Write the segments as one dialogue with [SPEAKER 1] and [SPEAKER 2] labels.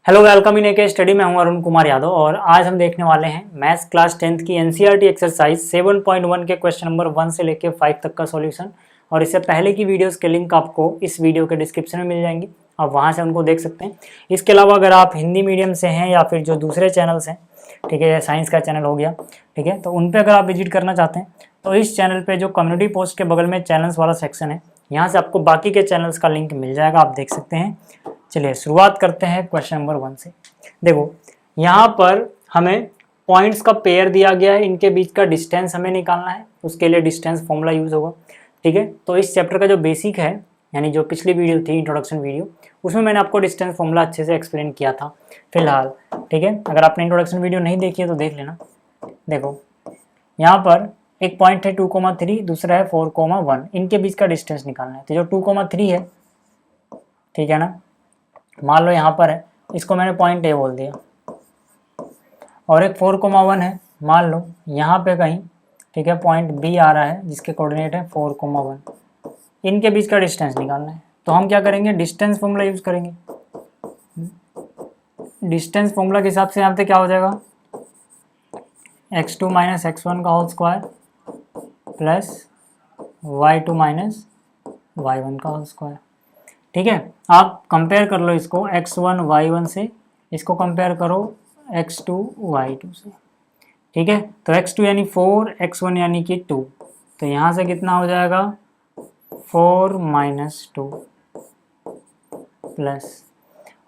[SPEAKER 1] Hello welcome in AK study में हूं अरुण कुमार यादव और आज हम देखने वाले हैं मैथ्स क्लास 10th की एनसीईआरटी एक्सरसाइज 7.1 के क्वेश्चन नंबर 1 से लेकर 5 तक का सॉल्यूशन। और इससे पहले की वीडियोस के लिंक आपको इस वीडियो के डिस्क्रिप्शन में मिल जाएंगी, आप वहां से उनको देख सकते हैं। इसके अलावा अगर आप हिंदी मीडियम से हैं या फिर जो दूसरे चैनल्स हैं, ठीक है, साइंस का चैनल हो गया, ठीक है, तो उन पर अगर आप विजिट करना चाहते हैं तो इस चैनल पर जो कम्युनिटी पोस्ट के बगल में चैनल्स वाला सेक्शन है, यहाँ से आपको बाकी के चैनल्स का लिंक मिल जाएगा, आप देख सकते हैं। चलिए शुरुआत करते हैं क्वेश्चन नंबर 1 से। देखो यहाँ पर हमें पॉइंट्स का पेयर दिया गया है, इनके बीच का डिस्टेंस हमें निकालना है, उसके लिए डिस्टेंस फॉर्मूला यूज होगा, ठीक है। तो इस चैप्टर का जो बेसिक है, यानी जो पिछली वीडियो थी इंट्रोडक्शन वीडियो, उसमें मैंने आपको डिस्टेंस फॉर्मूला अच्छे से एक्सप्लेन किया था फिलहाल, ठीक है। अगर आपने इंट्रोडक्शन वीडियो नहीं देखी है तो देख लेना। देखो यहाँ पर एक पॉइंट है 2,3, दूसरा है 4,1, इनके बीच का डिस्टेंस निकालना है। तो जो 2,3 है, ठीक है ना, मान लो यहाँ पर है, इसको मैंने पॉइंट ए बोल दिया, और एक 4,1 है, मान लो यहाँ पे कहीं, ठीक है, पॉइंट बी आ रहा है जिसके कोऑर्डिनेट है 4,1, इनके बीच का डिस्टेंस निकालना है। तो हम क्या करेंगे, डिस्टेंस फॉर्मूला यूज करेंगे। डिस्टेंस फॉर्मूला के हिसाब से यहाँ पे क्या हो जाएगा, x2 माइनस x1 का whole square plus y2 minus y1 का होल स्क्वायर, ठीक है। आप कंपेयर कर लो इसको x1 y1 से, इसको कंपेयर करो x2 y2 से, ठीक है। तो x2 यानी 4, x1 यानी कि 2, तो यहाँ से कितना हो जाएगा 4 माइनस 2 प्लस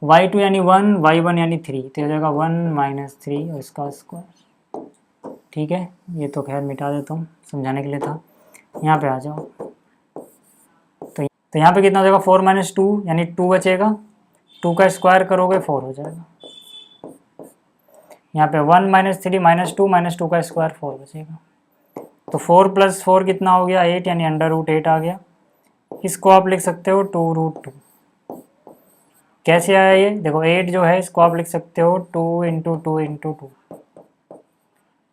[SPEAKER 1] y2 यानी 1, y1 यानी 3, तो हो जाएगा 1 माइनस 3 और इसका स्क्वायर, ठीक है। ये तो खैर मिटा देता हूँ, समझाने के लिए था। यहाँ पे आ जाओ, तो यहाँ पे कितना हो जाएगा 4 माइनस 2 यानी 2 बचेगा, 2 का स्क्वायर करोगे 4 हो जाएगा। यहाँ पे 1 माइनस 3 माइनस 2 माइनस 2 का स्क्वायर 4 बचेगा। तो 4 प्लस 4 कितना हो गया 8, यानी अंडर रूट 8 आ गया। इसको आप लिख सकते हो 2 रूट 2। कैसे आया ये, देखो 8 जो है इसको आप लिख सकते हो 2 इंटू 2 इंटू 2,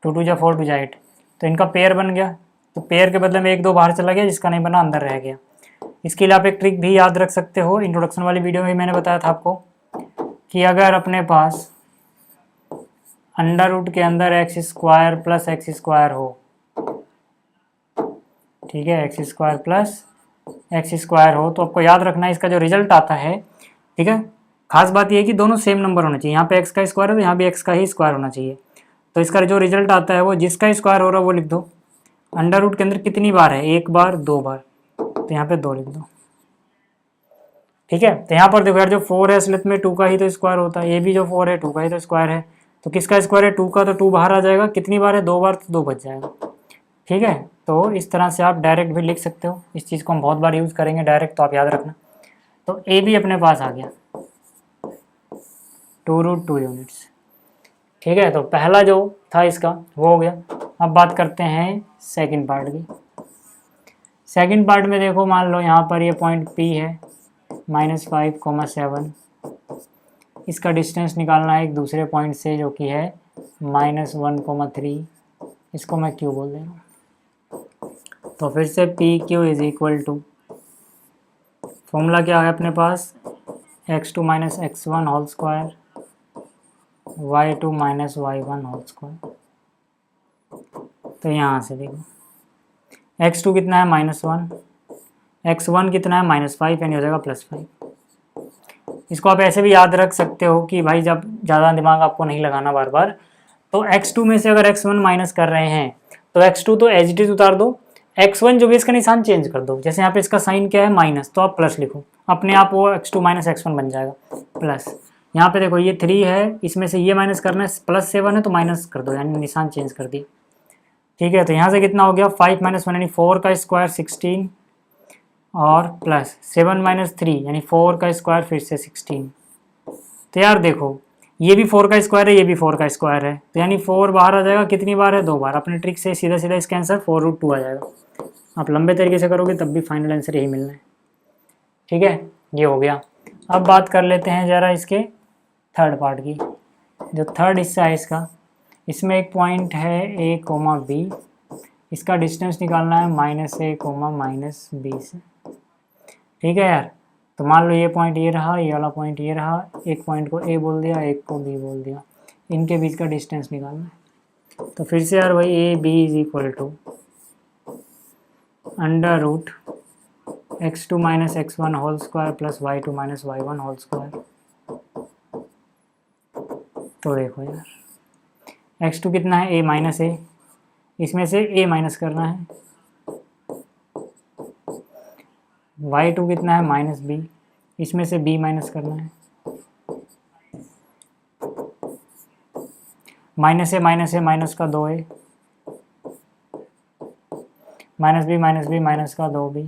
[SPEAKER 1] 2 2 जा 4 2 जा 8, तो इनका पेयर बन गया। तो पेयर के बदले में 1 2 बाहर चला गया, जिसका नहीं बना अंदर रह गया। इसके लिए आप एक ट्रिक भी याद रख सकते हो, इंट्रोडक्शन वाली वीडियो में मैंने बताया था आपको कि अगर अपने पास अंडर रूट के अंदर x square plus x square हो, ठीक है, x square plus x square हो, तो आपको याद रखना है इसका जो रिजल्ट आता है, ठीक है। खास बात यह है कि दोनों सेम नंबर होना चाहिए, यहाँ पे एक्स का स्क्वायर है तो यहाँ भी एक्स का ही स्क्वायर होना चाहिए। तो इसका जो रिजल्ट आता है वो जिसका स्क्वायर हो रहा है वो लिख दो। अंडर रूट के अंदर कितनी बार है, 1 बार 2 बार, तो यहाँ पे 2 लिख दो, ठीक है। तो यहाँ पर देखो यार, जो 4 है असलियत में 2 का ही तो स्क्वायर होता है, ये भी जो 4 है 2 का ही तो स्क्वायर है। तो किसका स्क्वायर है, 2 का, तो 2 बाहर आ जाएगा। कितनी बार है, 2 बार, तो 2 बच जाएगा, ठीक है। तो इस तरह से आप डायरेक्ट भी लिख सकते हो, इस चीज़ को हम बहुत बार यूज़ करेंगे डायरेक्ट, तो आप याद रखना। तो ए भी अपने पास आ गया 2 रूट 2 यूनिट्स, ठीक है। तो पहला जो था इसका वो हो गया। अब बात करते हैं सेकेंड पार्ट की। सेकेंड पार्ट में देखो, मान लो यहाँ पर ये पॉइंट P है -5,7, इसका डिस्टेंस निकालना है एक दूसरे पॉइंट से जो कि है -1,3, इसको मैं Q बोल दे रहा हूँ। तो फिर से PQ is equal to, formula क्या है अपने पास, x2 minus x1 whole square y2 minus y1 whole square. तो यहाँ से देखो x2 कितना है -1, x1 कितना है -5, यानी हो जाएगा +5। इसको आप ऐसे भी याद रख सकते हो कि भाई जब ज़्यादा दिमाग आपको नहीं लगाना बार बार, तो x2 में से अगर x1 माइनस कर रहे हैं तो x2 तो एज इट इज उतार दो, x1 जो भी इसका निशान चेंज कर दो। जैसे यहाँ पे इसका साइन क्या है माइनस, तो आप प्लस लिखो, अपने आप वो x2 माइनस x1 बन जाएगा प्लस। यहाँ पे देखो ये 3 है, इसमें से ये माइनस करना है, +7 है तो माइनस कर दो, यानी निशान चेंज कर दिया, ठीक है। तो यहाँ से कितना हो गया 5 माइनस 1 यानी 4 का स्क्वायर 16, और प्लस 7 माइनस 3 यानी 4 का स्क्वायर फिर से 16। तो यार देखो ये भी 4 का स्क्वायर है, ये भी 4 का स्क्वायर है, तो यानी 4 बाहर आ जाएगा, कितनी बार है 2 बार। अपने ट्रिक से सीधा सीधा इसका आंसर 4 रूट 2 आ जाएगा। आप लंबे तरीके से करोगे तब भी फाइनल आंसर यही मिलना है, ठीक है। ये हो गया। अब बात कर लेते हैं ज़रा इसके थर्ड पार्ट की। जो थर्ड हिस्सा है इसका, इसमें एक पॉइंट है A, B, इसका डिस्टेंस निकालना है -A, -B से, ठीक है यार। तो मान लो ये पॉइंट ये रहा, ये वाला पॉइंट ये रहा, एक पॉइंट को ए बोल दिया, एक को बी बोल दिया, इनके बीच का डिस्टेंस निकालना है। तो फिर से यार वही A B is equal to under root x2 minus x1 whole square plus y2 minus y1 whole square. तो देखो यार x2 कितना है, a माइनस ए, इसमें से a माइनस करना है, y2 कितना है माइनस बी, इसमें से b माइनस करना है, माइनस ए माइनस का 2a, माइनस बी माइनस का 2b।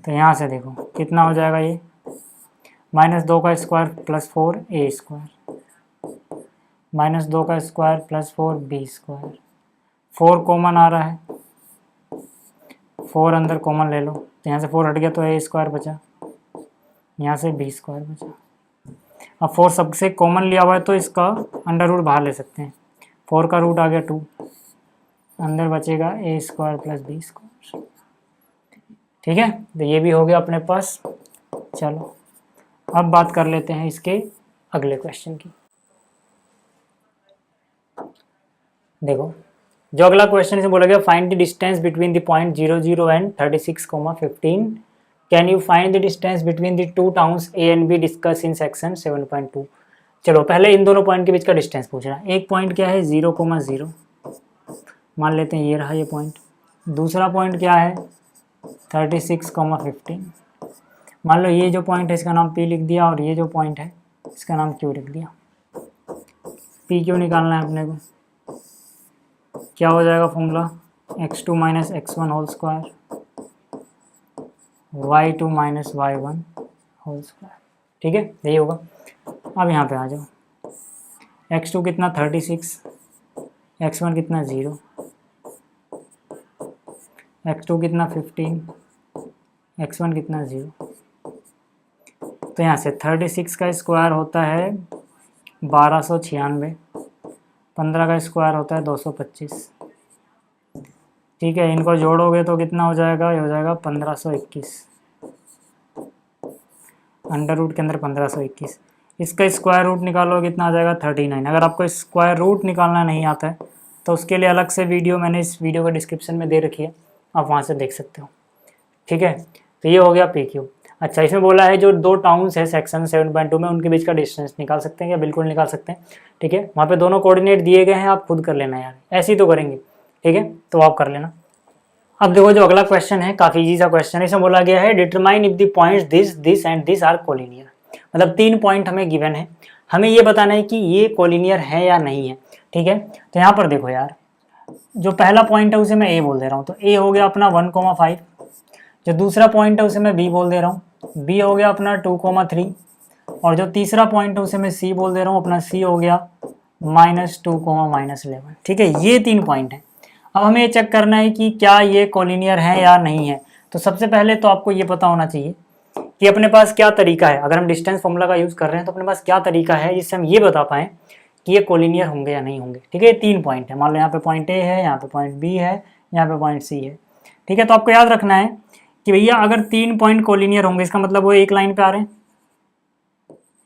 [SPEAKER 1] तो यहाँ से देखो कितना हो जाएगा, ये माइनस 2 का square plus 4a square, minus 2 का square plus 4b square, 4 common आ रहा है, 4 अंदर कॉमन ले लो, तो यहाँ से 4 हट गया तो a स्क्वायर बचा, यहाँ से b स्क्वायर बचा। अब 4 सबसे कॉमन लिया हुआ है तो इसका अंडर रूट बाहर ले सकते हैं, 4 का रूट आ गया 2, अंदर बचेगा a square plus b square. ठीक है, तो ये भी हो गया अपने पास। चलो अब बात कर लेते हैं इसके अगले क्वेश्चन की। देखो जो अगला क्वेश्चन इसमें बोला गया, find the distance between the point 00 and 36,15। Can you find the distance between the two towns A and be discuss in section 7.2। चलो पहले इन दोनों पॉइंट के बीच का डिस्टेंस पूछ रहा है। एक पॉइंट क्या है 0,0, मान लेते हैं ये रहा ये पॉइंट। दूसरा पॉइंट क्या है 36,15। मान लो ये जो पॉइंट है इसका नाम P लिख दिया और ये जो पॉइंट है इसका नाम Q लिख दिया। P Q निकालना है अपने को, क्या हो जाएगा formula, x2 minus x1 whole square y2 minus y1 whole square. ठीक है, यही होगा। अब यहाँ पे आ जाओ, x2 कितना 36, x1 कितना 0, x2 कितना 15, x1 कितना 0। तो यहाँ से 36 का स्क्वायर होता है 1296, 15 का स्क्वायर होता है 225। ठीक है, इनको जोड़ोगे तो कितना हो जाएगा, ये हो जाएगा 1521, अंडर रूट के अंदर 1521। इसका स्क्वायर रूट निकालो कितना आ जाएगा 39। अगर आपको स्क्वायर रूट निकालना नहीं आता है तो उसके लिए अलग से वीडियो मैंने इस वीडियो का डिस्क्रिप्शन में दे रखी है, आप वहाँ से देख सकते हो। ठीक है, तो ये हो गया PQ। अच्छा, इसमें बोला है जो दो टाउन्स है सेक्शन 7.2 में उनके बीच का डिस्टेंस निकाल सकते हैं क्या, बिल्कुल निकाल सकते हैं। ठीक है, वहाँ पे दोनों कोऑर्डिनेट दिए गए हैं, आप खुद कर लेना यार, ऐसे ही तो करेंगे। ठीक है, तो आप कर लेना। अब देखो जो अगला क्वेश्चन है काफ़ी इजी सा क्वेश्चन है। इसमें बोला गया है determine if the points this this and this are collinear. मतलब 3 पॉइंट हमें गिवन है, हमें ये बताना है कि ये कोलिनियर है या नहीं है। ठीक है, तो यहाँ पर देखो यार, जो पहला पॉइंट है उसे मैं A बोल दे रहा हूँ, तो A हो गया अपना 1,5। जो दूसरा पॉइंट है उसे मैं B बोल दे रहा हूँ, B हो गया अपना 2,3। और जो तीसरा पॉइंट है उसे मैं C बोल दे रहा हूँ, अपना C हो गया -2, -11। ठीक है, ये 3 पॉइंट है। अब हमें ये चेक करना है कि क्या ये कोलिनियर है या नहीं है। तो सबसे पहले तो आपको ये पता होना चाहिए कि अपने पास क्या तरीका है, अगर हम डिस्टेंस फॉर्मूला का यूज़ कर रहे हैं तो अपने पास क्या तरीका है जिससे हम ये बता पाएँ कि ये कोलिनियर होंगे या नहीं होंगे। ठीक है, ये 3 पॉइंट है। मान लो यहाँ पे पॉइंट A है, यहाँ पे पॉइंट B है, यहाँ पे पॉइंट C है। ठीक है, तो आपको याद रखना है कि भैया अगर 3 पॉइंट कोलिनियर होंगे इसका मतलब वो एक लाइन पे आ रहे हैं।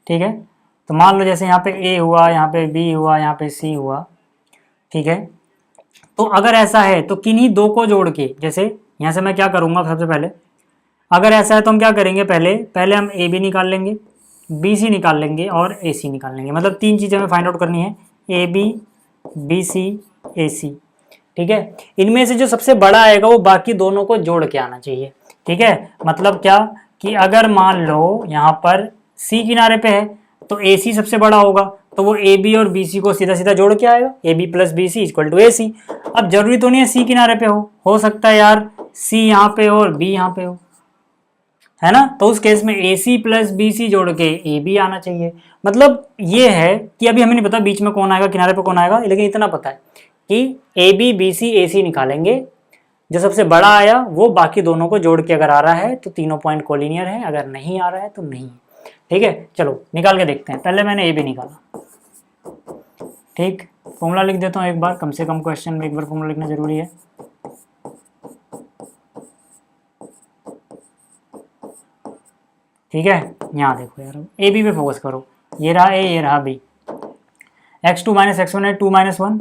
[SPEAKER 1] ठीक है, तो मान लो जैसे यहाँ पे A हुआ, यहाँ पे B हुआ, यहाँ पे C हुआ। ठीक है, तो अगर ऐसा है तो किन्हीं दो को जोड़ के, जैसे यहाँ से मैं क्या करूँगा सबसे पहले, अगर ऐसा है तो हम क्या करेंगे, पहले हम AB निकाल लेंगे, BC निकाल लेंगे और AC निकाल लेंगे। मतलब 3 चीज़ें हमें फाइंड आउट करनी है, AB BC AC। ठीक है, इनमें से जो सबसे बड़ा आएगा वो बाकी दोनों को जोड़ के आना चाहिए। ठीक है, मतलब क्या कि अगर मान लो यहाँ पर C किनारे पे है तो AC सबसे बड़ा होगा, तो वो AB और BC को सीधा सीधा जोड़ के आएगा, AB plus BC equal to AC। अब जरूरी तो नहीं है C किनारे पे हो सकता है यार C यहाँ पे हो और B यहाँ पे हो, है ना। तो उस केस में AC प्लस BC जोड़ के AB आना चाहिए। मतलब ये है कि अभी हमें नहीं पता बीच में कौन आएगा, किनारे पे कौन आएगा, लेकिन इतना पता है कि AB BC AC निकालेंगे, जो सबसे बड़ा आया वो बाकी दोनों को जोड़ के अगर आ रहा है तो तीनों पॉइंट कोलिनियर है, अगर नहीं आ रहा है तो नहीं है। ठीक है, चलो निकाल के देखते हैं। पहले मैंने AB निकाला। ठीक, फॉर्मूला लिख देता हूँ एक बार, कम से कम क्वेश्चन में एक बार फॉर्मूला लिखना जरूरी है। ठीक है, यहाँ देखो यार, ए बी पे फोकस करो, ये रहा ए, ये रहा B. x2 minus x one है 2 minus 1,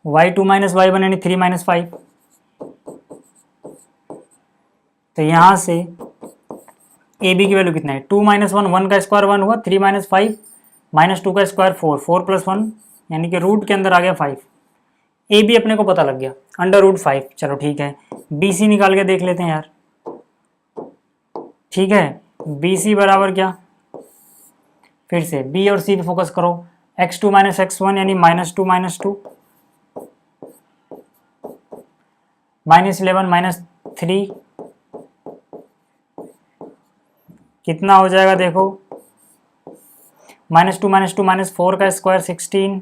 [SPEAKER 1] y2 minus Y one यानी 3 माइनस 5। तो यहाँ से ए बी की वैल्यू कितना है, 2 माइनस 1, 1 का स्क्वायर 1 हुआ, 3 माइनस 5 माइनस 2 का स्क्वायर 4, 4 प्लस 1 यानी कि रूट के अंदर आ गया 5। ए बी अपने को पता लग गया, अंडर रूट 5। चलो ठीक है, बी सी निकाल के देख लेते हैं यार। ठीक है, बी सी बराबर क्या, फिर से बी और सी पे फोकस करो, x2 माइनस एक्स वन यानी -2 -2 -11 -3 कितना हो जाएगा देखो, -2 -4 का स्क्वायर 16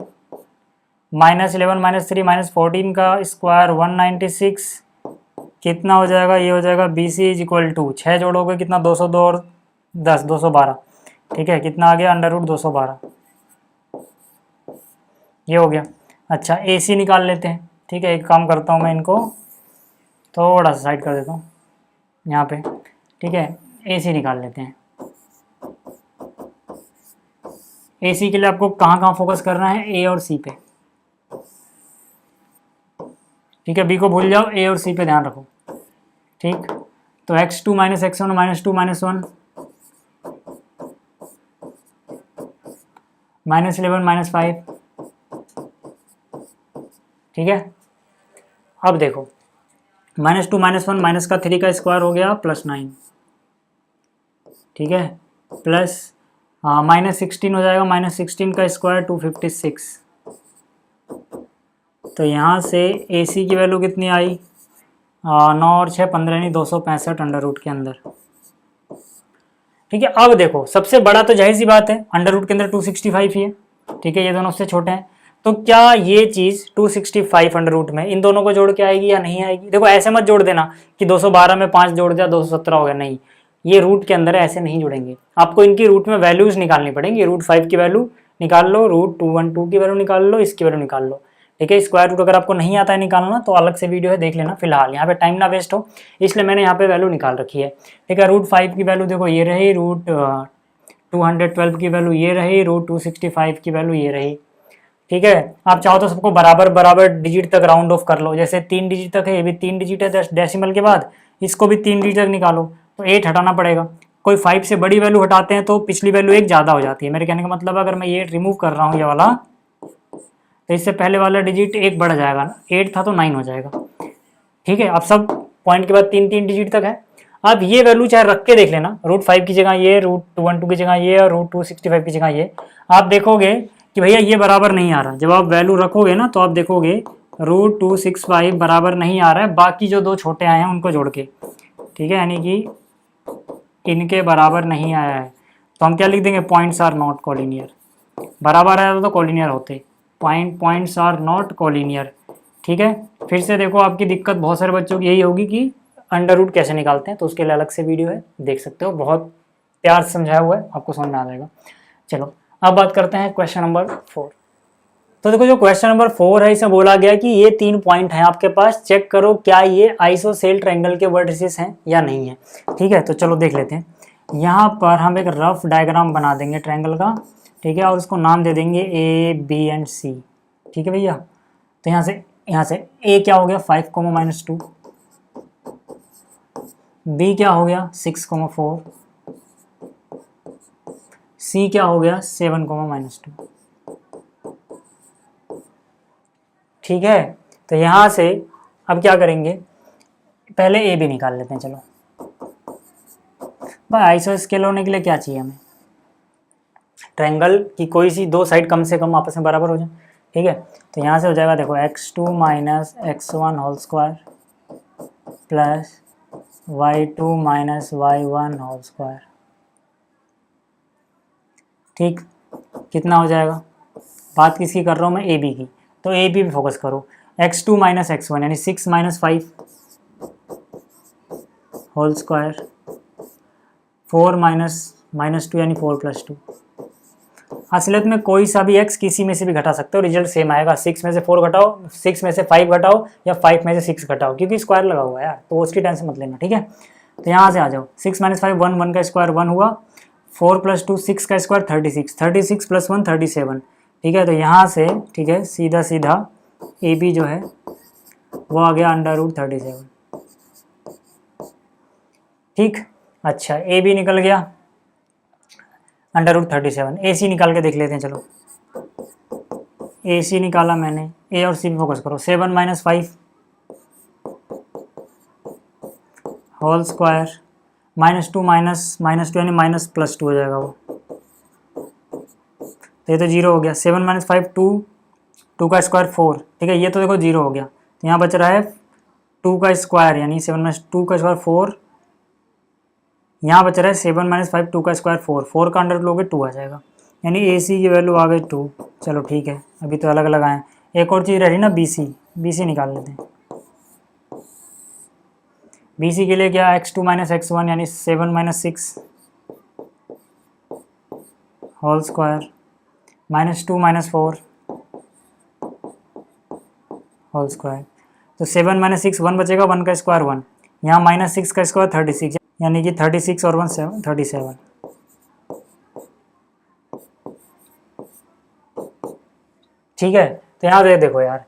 [SPEAKER 1] -11 -3 -14 का स्क्वायर 196 कितना हो जाएगा, ये हो जाएगा B C is equal to 6 जोड़ोगे कितना 202 और 10 212। ठीक है, कितना आ गया अंडर रूट 212, ये हो गया। अच्छा ए सी निकाल लेते हैं। ठीक है, एक काम करता हूँ मैं, इनको थोड़ा सा साइड कर देता हूँ यहाँ पे। ठीक है, ए सी निकाल लेते हैं। ए सी के लिए आपको कहाँ कहाँ फोकस करना है, ए और सी पे। ठीक है, बी को भूल जाओ, ए और सी पे ध्यान रखो। ठीक, तो x2 माइनस एक्स वन -2 -1 -11 -5। ठीक है, अब देखो -2 -1 माइनस का 3 का स्क्वायर हो गया +9। ठीक है, प्लस -16 हो जाएगा, -16 का स्क्वायर 256। तो यहाँ से ए सी की वैल्यू कितनी आई, 9 और 6 15 यानी 265 अंडर रूट के अंदर। ठीक है, अब देखो सबसे बड़ा तो जाहिर सी बात है अंडर रूट के अंदर 265 ही है। ठीक है, ये दोनों उससे छोटे हैं, तो क्या ये चीज़ 265 अंडर रूट में इन दोनों को जोड़ के आएगी या नहीं आएगी। देखो ऐसे मत जोड़ देना कि 212 में 5 जोड़ दिया 217 हो गया, नहीं, ये रूट के अंदर है, ऐसे नहीं जुड़ेंगे। आपको इनकी रूट में वैल्यूज निकालनी पड़ेंगी। रूट 5 की वैल्यू निकाल लो, रूट 212 की वैल्यू निकाल लो, इसकी वैल्यू निकाल लो। ठीक है, स्क्वायर रूट अगर आपको नहीं आता है निकालना तो अलग से वीडियो है, देख लेना। फिलहाल यहाँ पे टाइम ना वेस्ट हो इसलिए मैंने यहाँ पे वैल्यू निकाल रखी है। ठीक है, रूट 5 की वैल्यू देखो ये रही, रूट 212 की वैल्यू ये रही, रूट 265 की वैल्यू ये रही। ठीक है, आप चाहो तो सबको बराबर बराबर डिजिट तक राउंड ऑफ कर लो, जैसे 3 डिजिट तक है, ये भी 3 डिजिट है डेसिमल के बाद, इसको भी 3 डिजिट तक निकालो तो 8 हटाना पड़ेगा। कोई 5 से बड़ी वैल्यू हटाते हैं तो पिछली वैल्यू 1 ज़्यादा हो जाती है। मेरे कहने का मतलब अगर मैं ये रिमूव कर रहा हूँ ये वाला, तो इससे पहले वाला डिजिट 1 बढ़ जाएगा, 8 था तो 9 हो जाएगा। ठीक है, अब सब पॉइंट के बाद 3 डिजिट तक है। अब ये वैल्यू चाहे रख के देख लेना, रूट 5 की जगह ये, रूट 212 की जगह ये और रूट 265 की जगह ये। आप देखोगे कि भैया ये बराबर नहीं आ रहा। जब आप वैल्यू रखोगे ना तो आप देखोगे रूट 265 बराबर नहीं आ रहा है बाकी जो दो छोटे आए हैं उनको जोड़ के। ठीक है, यानी कि इनके बराबर नहीं आया है, तो हम क्या लिख देंगे, पॉइंट्स आर नॉट कोलिनियर। बराबर आया तो कोलिनियर होते, पॉइंट्स आर नॉट कोलिनियर। ठीक है, फिर से देखो आपकी दिक्कत बहुत सारे बच्चों की यही होगी कि अंडर रूट कैसे निकालते हैं, तो उसके लिए अलग से वीडियो है, देख सकते हो, बहुत प्यार से समझाया हुआ है, आपको समझ में आ जाएगा। चलो अब बात करते हैं क्वेश्चन नंबर 4। तो देखो जो क्वेश्चन नंबर 4 है इसमें बोला गया कि ये 3 पॉइंट हैं आपके पास, चेक करो क्या ये आइसोसेल ट्रायंगल के वर्टिसेस हैं या नहीं है। ठीक है, तो चलो देख लेते हैं। यहाँ पर हम एक रफ डायग्राम बना देंगे ट्रायंगल का। ठीक है, और उसको नाम दे देंगे ए बी एंड सी। ठीक है भैया, तो यहाँ से ए क्या हो गया 5, -2, बी क्या हो गया 6, 4, सी क्या हो गया 7, -2। ठीक है, तो यहाँ से अब क्या करेंगे, पहले ए बी निकाल लेते हैं। चलो भाई, आइसोस्केल होने के लिए क्या चाहिए हमें, ट्रायंगल की कोई सी दो साइड कम से कम आपस में बराबर हो जाए। ठीक है, तो यहाँ से हो जाएगा देखो x2 minus x1 whole square plus y2 minus y1 whole square. ठीक, कितना हो जाएगा, बात किसकी कर रहा हूँ मैं, ए बी की, तो ए बी पे फोकस करो। x2 माइनस x1 यानी 6 - 5 होल स्क्वायर, 4 -2 यानी 4 + 2। असलियत में कोई सा भी x किसी में से भी घटा सकते हो, रिजल्ट सेम आएगा। 6 में से 4 घटाओ, 6 में से 5 घटाओ या 5 में से 6 घटाओ, क्योंकि स्क्वायर लगा हुआ है यार, तो उसकी टेंशन मत लेना। ठीक है, तो यहाँ से आ जाओ, 6 - 5 1, 1 का स्क्वायर 1 हुआ, 4 + 2 6 का स्क्वायर 36, 36 + 1 37। ठीक है, तो यहाँ से ठीक है सीधा सीधा ए बी जो है वो आ गया √37। ठीक, अच्छा ए बी निकल गया √37। ए सी निकाल के देख लेते हैं, चलो ए सी निकाला मैंने, ए और सी पे फोकस करो। 7 - 5 होल स्क्वायर -2 -2 यानी -+2 हो जाएगा वो, तो ये तो 0 हो गया। 7 - 5 2, 2 का स्क्वायर 4। ठीक है, ये तो देखो 0 हो गया, तो यहाँ बच रहा है 2 का स्क्वायर यानी 7 - 2 का स्क्वायर 4, यहाँ बच रहा है 7 - 5 2 का स्क्वायर 4, 4 का अंडर लोगे 2 आ जाएगा, यानी ए सी की वैल्यू आ गई 2। चलो ठीक है, अभी तो अलग अलग आए। एक और चीज़ रही ना बी सी, बी सी निकाल लेते हैं। बी सी के लिए क्या, x2 - x1 यानी 7 - 6 होल स्क्वायर -2 - 4 होल स्क्वायर। तो 7 - 6 1 बचेगा, 1 का स्क्वायर 1, यहाँ -6 का स्क्वायर 36, यानी कि 36 और 1 37। ठीक है, तो यहाँ से देखो यार,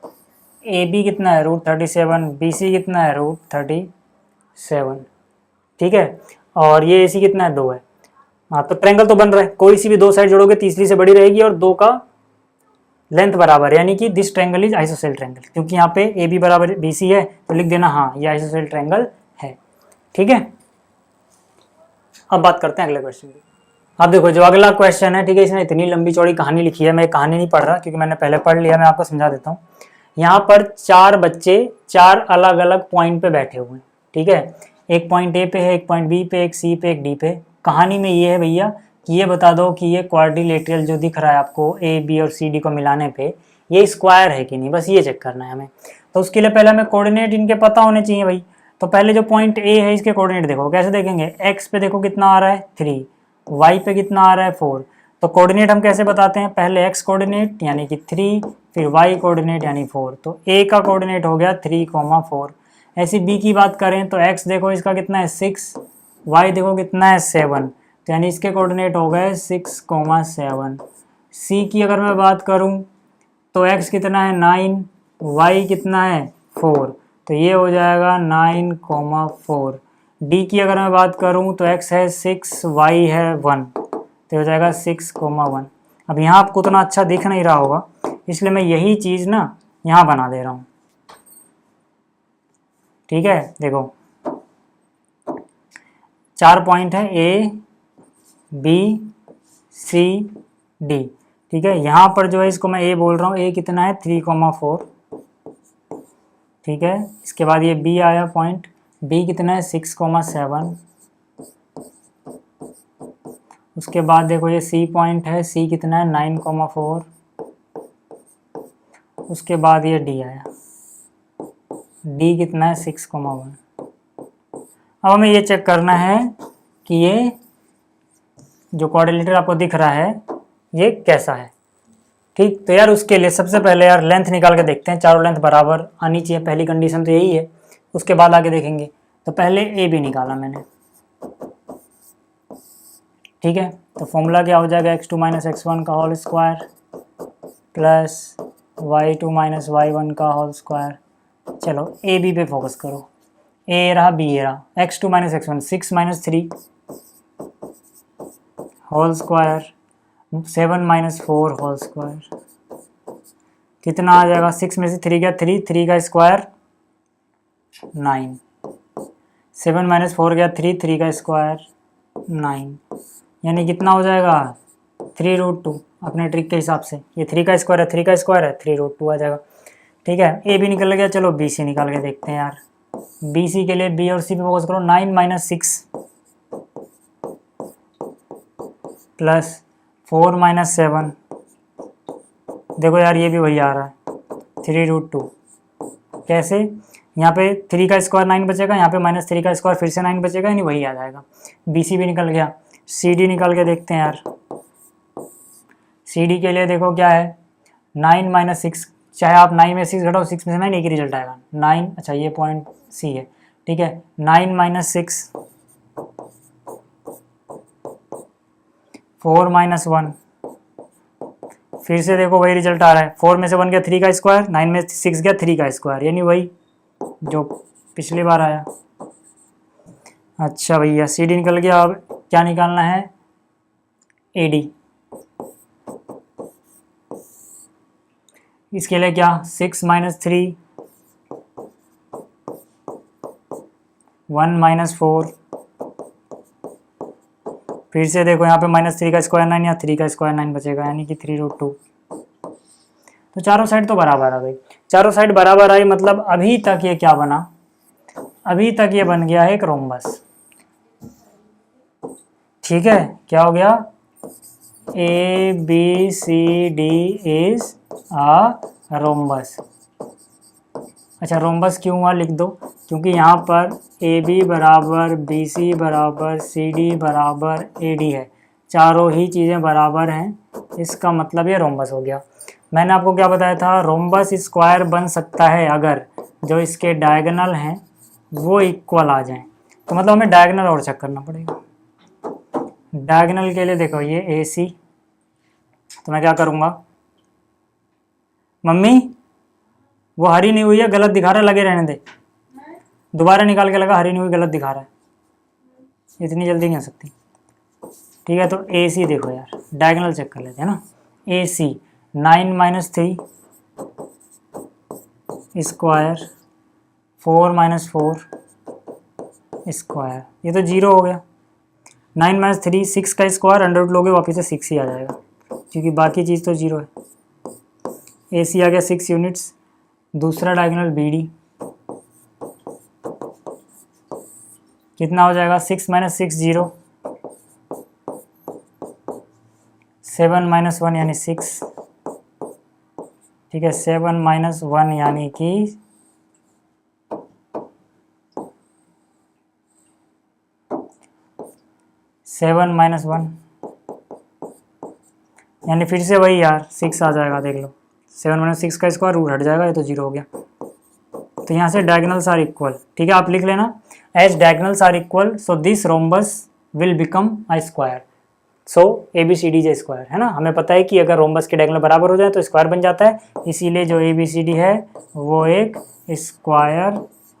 [SPEAKER 1] ए बी कितना है √37, बी सी कितना है √37। ठीक है, और ये ए सी कितना है 2 है। हाँ, तो ट्रायंगल तो बन रहा है, कोई सी भी दो साइड जोड़ोगे तीसरी से बड़ी रहेगी और 2 का लेंथ बराबर, यानी कि this triangle is ISOCELL triangle, क्योंकि यहाँ पे ए बी बराबर बी सी है तो लिख देना हाँ ये आइसोसेल ट्रायंगल है। ठीक है, अब बात करते हैं अगले क्वेश्चन की। अब देखो जो अगला क्वेश्चन है, ठीक है, इसने इतनी लंबी चौड़ी कहानी लिखी है, मैं कहानी नहीं पढ़ रहा क्योंकि मैंने पहले पढ़ लिया, मैं आपको समझा देता हूँ। यहाँ पर 4 बच्चे 4 अलग अलग पॉइंट पे बैठे हुए हैं। ठीक है, एक पॉइंट ए पे है, एक पॉइंट बी पे, एक सी पे, एक डी पे। कहानी में ये है भैया कि ये बता दो कि ये क्वाड्रिलेटरल जो दिख रहा है आपको ए बी और सी डी को मिलाने पे ये स्क्वायर है कि नहीं, बस ये चेक करना है हमें। तो उसके लिए पहले हमें कोऑर्डिनेट इनके पता होने चाहिए भाई। तो पहले जो पॉइंट ए है इसके कोऑर्डिनेट देखो, कैसे देखेंगे, एक्स पे देखो कितना आ रहा है 3, वाई पे कितना आ रहा है 4। तो कोऑर्डिनेट हम कैसे बताते हैं, पहले एक्स कोऑर्डिनेट यानी कि 3, फिर वाई कोऑर्डिनेट यानी 4। तो ए का कोऑर्डिनेट हो गया 3, 4। ऐसी बी की बात करें तो एक्स देखो इसका कितना है 6, वाई देखो कितना है 7, तो यानी इसके कोऑर्डिनेट हो गए 6, 7। सी की अगर मैं बात करूं तो एक्स कितना है 9, वाई कितना है 4, तो ये हो जाएगा 9, 4। डी की अगर मैं बात करूं तो एक्स है 6, वाई है 1, तो हो जाएगा 6, 1। अब यहाँ आपको उतना अच्छा दिख नहीं रहा होगा, इसलिए मैं यही चीज़ ना यहाँ बना दे रहा हूँ। ठीक है, देखो 4 पॉइंट है ए बी सी डी। ठीक है, यहाँ पर जो है इसको मैं ए बोल रहा हूँ, ए कितना है 3, 4। ठीक है, इसके बाद ये बी आया पॉइंट, बी कितना है 6, 7। उसके बाद देखो ये सी पॉइंट है, सी कितना है 9, 4। उसके बाद ये डी आया, डी कितना है 6, 1। अब हमें ये चेक करना है कि ये जो क्वाड्रिलेटरल आपको दिख रहा है ये कैसा है। ठीक, तो यार उसके लिए सबसे पहले यार लेंथ निकाल के देखते हैं, चारों लेंथ बराबर आनी चाहिए, पहली कंडीशन तो यही है। उसके बाद आगे देखेंगे। तो पहले ए बी निकाला मैंने। ठीक है, तो फॉर्मूला क्या हो जाएगा, x2 - x1 का whole square plus y2 - y1 का होल स्क्वायर। चलो ए बी पे फोकस करो, ए रहा बी रहा, x2 - x1 6 - 3 whole square 7 - 4 whole square, कितना आ जाएगा, 6 में से 3 गया 3, 3 का स्क्वायर 9, 7 - 4 गया 3, 3 का स्क्वायर 9, यानी कितना हो जाएगा 3√2 अपने ट्रिक के हिसाब से। ये 3 का स्क्वायर है, 3 का स्क्वायर है 3√2 आ जाएगा। ठीक है, ए भी निकल गया। चलो बी सी निकाल के देखते हैं यार। बी सी के लिए बी और सी पे फोकस करो, 9 - 6 प्लस 4 - 7। देखो यार ये भी वही आ रहा है 3√2। कैसे, यहाँ पे 3 का स्क्वायर 9 बचेगा, यहाँ पे -3 का स्क्वायर फिर से 9 बचेगा, यानी वही आ जाएगा। बी सी भी निकल गया। सी डी निकाल के देखते हैं यार। सी डी के लिए देखो क्या है 9 - 6, चाहे आप 9 में 6 घटाओ 6 में से 9 एक ही रिजल्ट आएगा 9। अच्छा ये पॉइंट सी है। ठीक है, 9 - 6 4 माइनस 1, फिर से देखो वही रिजल्ट आ रहा है, 4 में से 1 गया 3 का स्क्वायर, 9 में 6 गया 3 का स्क्वायर, यानी वही जो पिछली बार आया। अच्छा भैया सी डी निकल गया, अब क्या निकालना है, ए डी। इसके लिए क्या, 6 माइनस 3, 1 माइनस 4, फिर से देखो यहाँ पे -3 का स्क्वायर 9 या 3 का स्क्वायर 9 बचेगा, यानी कि 3√2। तो चारों साइड तो बराबर आ गई, चारों साइड बराबर आई, मतलब अभी तक ये क्या बना, अभी तक ये बन गया है एक रोम्बस। ठीक है, क्या हो गया, A B C D is a rhombus. अच्छा रोम्बस क्यों हुआ लिख दो, क्योंकि यहाँ पर ए बी बराबर बी सी बराबर सी डी बराबर ए डी है, चारों ही चीज़ें बराबर हैं, इसका मतलब ये रोम्बस हो गया। मैंने आपको क्या बताया था, रोम्बस स्क्वायर बन सकता है अगर जो इसके डायगोनल हैं वो इक्वल आ जाएं, तो मतलब हमें डायगोनल और चेक करना पड़ेगा। डायगोनल के लिए देखो ये ए सी, तो मैं क्या करूँगा, मम्मी वो हरी नहीं हुई है, गलत दिखा रहा है, लगे रहने दे, दोबारा निकाल के लगा, हरी नहीं हुई, गलत दिखा रहा है, इतनी जल्दी नहीं हो सकती। ठीक है, तो ए सी देखो यार, डायगोनल चेक कर लेते हैं ना, ए सी 9 माइनस 3 स्क्वायर 4 माइनस 4 स्क्वायर, ये तो 0 हो गया। 9 माइनस 3 6 का स्क्वायर, अंडर लोगे वापस से 6 ही आ जाएगा, क्योंकि बाकी चीज़ तो 0 है। ए सी आ गया 6 यूनिट्स। दूसरा डायगोनल बी डी कितना हो जाएगा, 6 माइनस 6 0, 7 माइनस 1 यानी 6। ठीक है, 7 माइनस 1 यानी कि 7 माइनस 1, यानी फिर से वही यार 6 आ जाएगा, देख लो 7 माइनस 6 का स्क्वायर रूट हट जाएगा, ये तो 0 हो गया। तो यहाँ से डायगोनल्स आर इक्वल। ठीक है, आप लिख लेना, as diagonals are equal so this rhombus will become a square, so A B C D J square, है ना। हमें पता है कि अगर रोम्बस के डायगोनल बराबर हो जाए तो स्क्वायर बन जाता है, इसीलिए जो ए बी सी डी है वो एक स्क्वायर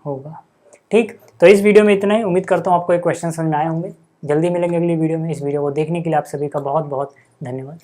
[SPEAKER 1] होगा। ठीक, तो इस वीडियो में इतना ही। उम्मीद करता हूँ आपको एक क्वेश्चन समझ में आए होंगे। जल्दी मिलेंगे अगली वीडियो में। इस वीडियो को देखने के लिए आप सभी का बहुत बहुत धन्यवाद।